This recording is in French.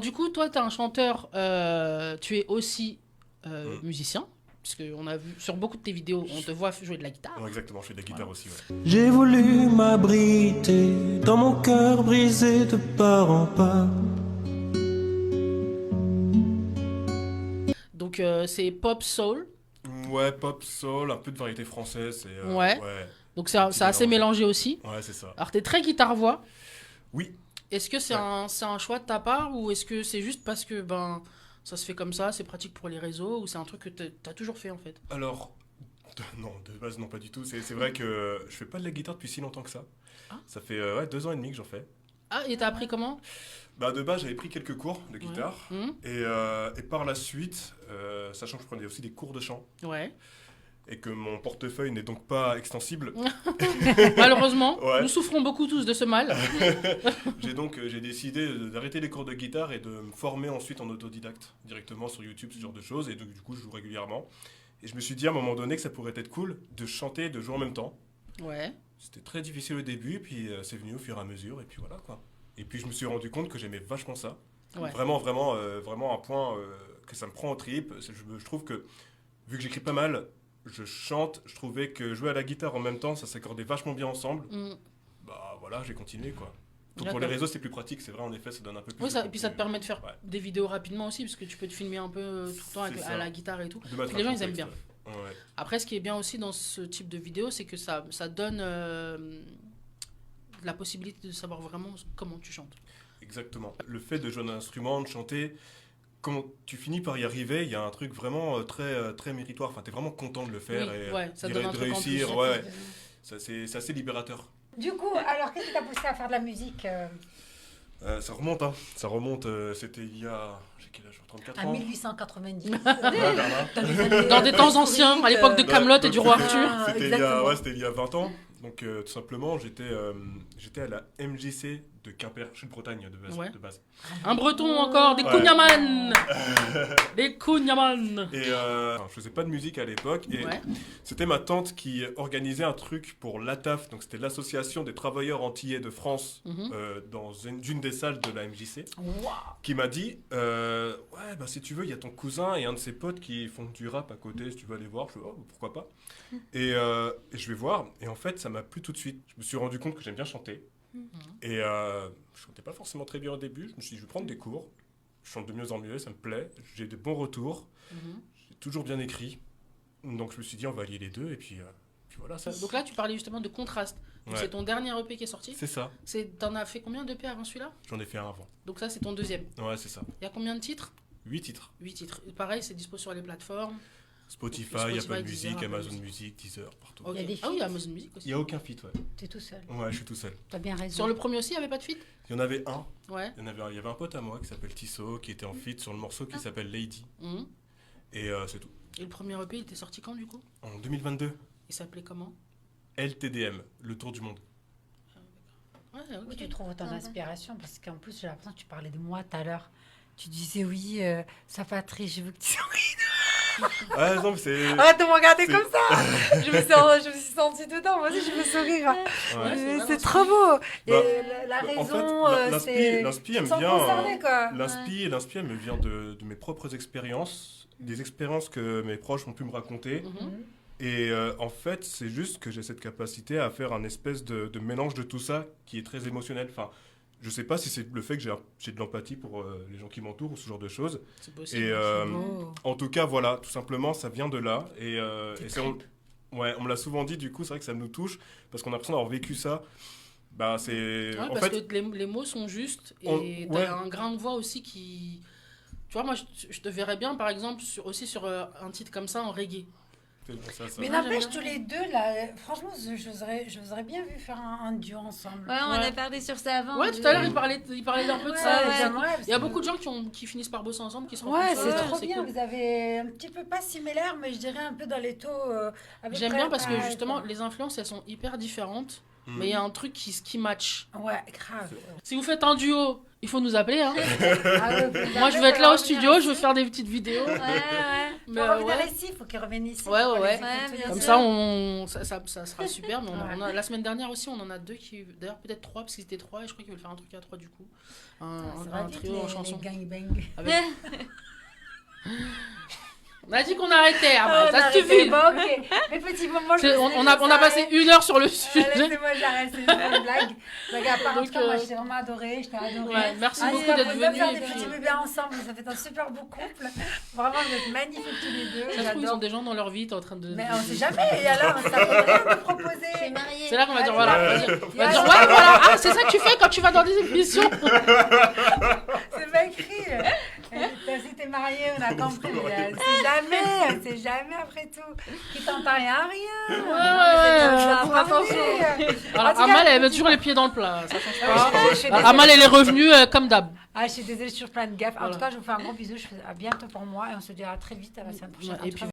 Du coup, toi, t'es un chanteur, tu es aussi musicien, parce qu'on a vu sur beaucoup de tes vidéos, on te voit jouer de la guitare. Ouais, exactement, je fais de la guitare aussi, ouais. J'ai voulu m'abriter dans mon cœur brisé de part en part. Donc, c'est pop soul. Ouais, pop, soul, un peu de variété française. Ouais. Ouais, Donc, c'est assez mélangé aussi. ouais, c'est ça. Alors, t'es très guitare-voix. Oui. Est-ce que c'est un choix de ta part ou est-ce que c'est juste parce que ça se fait comme ça, c'est pratique pour les réseaux ou c'est un truc que t'as toujours fait en fait? Alors, non, de base, non, pas du tout. C'est vrai que je fais pas de la guitare depuis si longtemps que ça. Ah. Ça fait 2 ans et demi que j'en fais. Ah, et t'as appris comment? Bah, de base, j'avais pris quelques cours de guitare. Mhm. Et par la suite, sachant que je prenais aussi des cours de chant Ouais. et que mon portefeuille n'est donc pas extensible, Malheureusement, Ouais. nous souffrons beaucoup tous de ce mal. j'ai décidé d'arrêter les cours de guitare et de me former ensuite en autodidacte, directement sur YouTube, ce genre de choses. Et donc, du coup, je joue régulièrement. Et je me suis dit à un moment donné que ça pourrait être cool de chanter et de jouer en même temps. Ouais. C'était très difficile au début, puis c'est venu au fur et à mesure, et puis voilà quoi. Et puis je me suis rendu compte que j'aimais vachement ça. Ouais. Vraiment, vraiment, vraiment un point que ça me prend au trip. Je trouve que, vu que j'écris pas mal, je chante, je trouvais que jouer à la guitare en même temps, ça s'accordait vachement bien ensemble. Mm. Bah voilà, j'ai continué quoi. Donc D'accord. pour les réseaux, c'est plus pratique, c'est vrai, en effet, ça donne un peu plus. Oui, de ça, et puis ça te contenu. permet de faire Ouais. des vidéos rapidement aussi, parce que tu peux te filmer un peu tout le temps C'est à ça. la guitare et tout. De mettre Puis les un gens, ils aiment bien. contexte, ouais. Après, ce qui est bien aussi dans ce type de vidéo, c'est que ça donne la possibilité de savoir vraiment comment tu chantes. Exactement. Le fait de jouer un instrument, de chanter, quand tu finis par y arriver, il y a un truc vraiment très méritoire. Enfin, t'es vraiment content de le faire Oui, et ouais, ça de donne un truc en réussir. plus. Ouais, c'est assez libérateur. Du coup, alors qu'est-ce qui t'a poussé à faire de la musique Ça remonte, hein. Ça remonte. C'était il y a. J'ai quel âge? 34 à ans. 1890 Ouais, Bernard. Dans des temps anciens, à l'époque de Camelot et du roi C'était- Arthur. C'était il y a 20 ans. Donc, tout simplement, j'étais à la MJC de Quimper. Je suis de Bretagne Ouais. de base. Un breton encore, des Ouais. Kounyaman. Des Kounyaman. Et je faisais pas de musique à l'époque. Et Ouais. c'était ma tante qui organisait un truc pour l'ATAF. Donc, c'était l'association des travailleurs antillais de France Mhm. dans une des salles de la MJC. Waouh. Qui m'a dit ouais, bah, si tu veux, il y a ton cousin et un de ses potes qui font du rap à côté. Si tu veux aller voir, je fais, oh, pourquoi pas. Et je vais voir. Et en fait, ça m'a plu tout de suite. Je me suis rendu compte que j'aime bien chanter. Et je chantais pas forcément très bien au début. Je me suis dit, je vais prendre des cours. Je chante de mieux en mieux, ça me plaît. J'ai de bons retours. Mhm. J'ai toujours bien écrit. Donc je me suis dit, on va allier les deux. Et puis voilà, ça. Donc là, tu parlais justement de contraste. Donc Ouais. c'est ton dernier EP qui est sorti. C'est ça. T'en as fait combien d'EP avant celui-là? J'en ai fait un avant. Donc ça, c'est ton deuxième. Ouais, c'est ça. Il y a combien de titres? 8 titres. 8 titres. Et pareil, c'est dispo sur les plateformes. Spotify, Spotify, Apple Deezer, Music, Apple Amazon Music. Music, Deezer, partout. Ok. Il y a des Ah oui, feats. Amazon Music Il aussi. n'y a aucun feat, ouais. T'es tout seul. Ouais, je suis tout seul. T'as bien raison. Sur le premier aussi, il n'y avait pas de feat? Il y en avait un. Ouais. Il y avait un pote à moi qui s'appelle Tissot, qui était en feat sur le morceau qui s'appelle Lady. Mhm. Et c'est tout. Et le premier EP, il était sorti quand du coup? En 2022, Il s'appelait comment? LTDM, le tour du monde. Ouais, Où ok. tu trouves autant Ah, ouais. d'inspiration? Parce qu'en plus, j'ai l'impression que tu parlais de moi tout à l'heure. Tu disais oui, Safatrice, je veux que tu souris. Ah non, mais c'est. Arrête de me regarder C'est- comme ça. je me suis sentie dedans. Moi aussi, je veux sourire. Ouais. c'est vraiment C'est ça. trop beau. Et Bah, la en fait, raison, c'est... l'inspi, Tu elle te me sens vient. concerné, quoi. L'inspi, elle me vient de mes propres expériences, des expériences que mes proches ont pu me raconter. Mhm. Et en fait, c'est juste que j'ai cette capacité à faire un espèce de mélange de tout ça qui est très émotionnel. Enfin, je sais pas si c'est le fait que j'ai de l'empathie pour les gens qui m'entourent ou ce genre de choses. C'est possible. Et beau. en tout cas, voilà, tout simplement, ça vient de là. Et, C'est c'est- on me l'a souvent dit, du coup, c'est vrai que ça nous touche parce qu'on a l'impression d'avoir vécu ça. Bah, c'est. Ouais, en parce fait, que les mots sont justes et On- t'as ouais. un grain de voix aussi qui... Tu vois, moi, je te verrais bien, par exemple, aussi sur un titre comme ça en reggae. c'est ça. Mais Ouais, n'empêche, j'aime tous les deux, là, franchement, j'oserais bien vu faire un duo ensemble. Ouais, on en Ouais. a parlé sur ça avant. Ouais, tout à l'heure, il parlait un peu de ça. ouais, j'aimerais, parce Il y a que- beaucoup de gens qui finissent par bosser ensemble, qui se Ouais, rencontrent. c'est ça, trop bien. cool. Vous avez un petit peu pas similaire, mais je dirais un peu dans les taux. à peu J'aime près bien parce que pareil, justement, quoi. les influences, elles sont hyper différentes. mais il y a un truc qui match. Ouais, grave. Si vous faites un duo, il faut nous appeler. Hein. Ah ouais, Moi, je vais être là au studio, je vais faire des petites vidéos. Ouais, ouais. Mais, Pour revenir ouais. ici, il faut qu'ils reviennent ici. Ouais, pour ouais. les écouter Ouais, tous bien les Comme deux. ça sera super. Mais la semaine dernière aussi, on en a 2 qui. D'ailleurs, peut-être 3, parce qu'ils étaient 3, et je crois qu'ils veulent faire un truc à 3 du coup. Ça va Un vite, trio en chanson. les gangbang. Avec- On a dit qu'on arrêtait, Ah, Ahmad, on ça arrête, suffit. bon, ok. Mais petit moment, je me suis dit, On a passé 1 heure sur le sujet. Laissez-moi, j'arrête, c'est juste une blague. Blague à part, en Donc, tout cas, moi, je t'ai vraiment adoré, je t'ai adoré. Ouais, merci Ah, beaucoup c'est d'être pas possible de faire venu. des Et petits puis, bébés ensemble, ça fait un super beau couple. Vraiment, vous êtes magnifiques tous les deux. ça se trouve, ils ont J'adore. des gens dans leur vie, t'es en train de. Mais on sait jamais, et alors, ça peut rien de Je suis proposer. mariée. C'est là qu'on va dire, Allez, voilà. ouais. On va dire, Il y a ouais, un- voilà. Ah, c'est ça que tu fais quand tu vas dans des émissions. C'est pas écrit. Si t'es marié, on a compris. Mais c'est jamais après tout. Qui t'entend rien, rien. Ouais. attention. Alors, Amal, elle met toujours les pieds dans le plat. Ça change pas. Je suis désolée. Amal, elle est revenue comme d'hab. Ah, je suis désolée, je suis sur plein de gaffes. En Voilà. tout cas, je vous fais un gros bisou. Je fais à bientôt pour moi et on se dit à très vite à la semaine prochaine. Ouais, En et tout puis cas,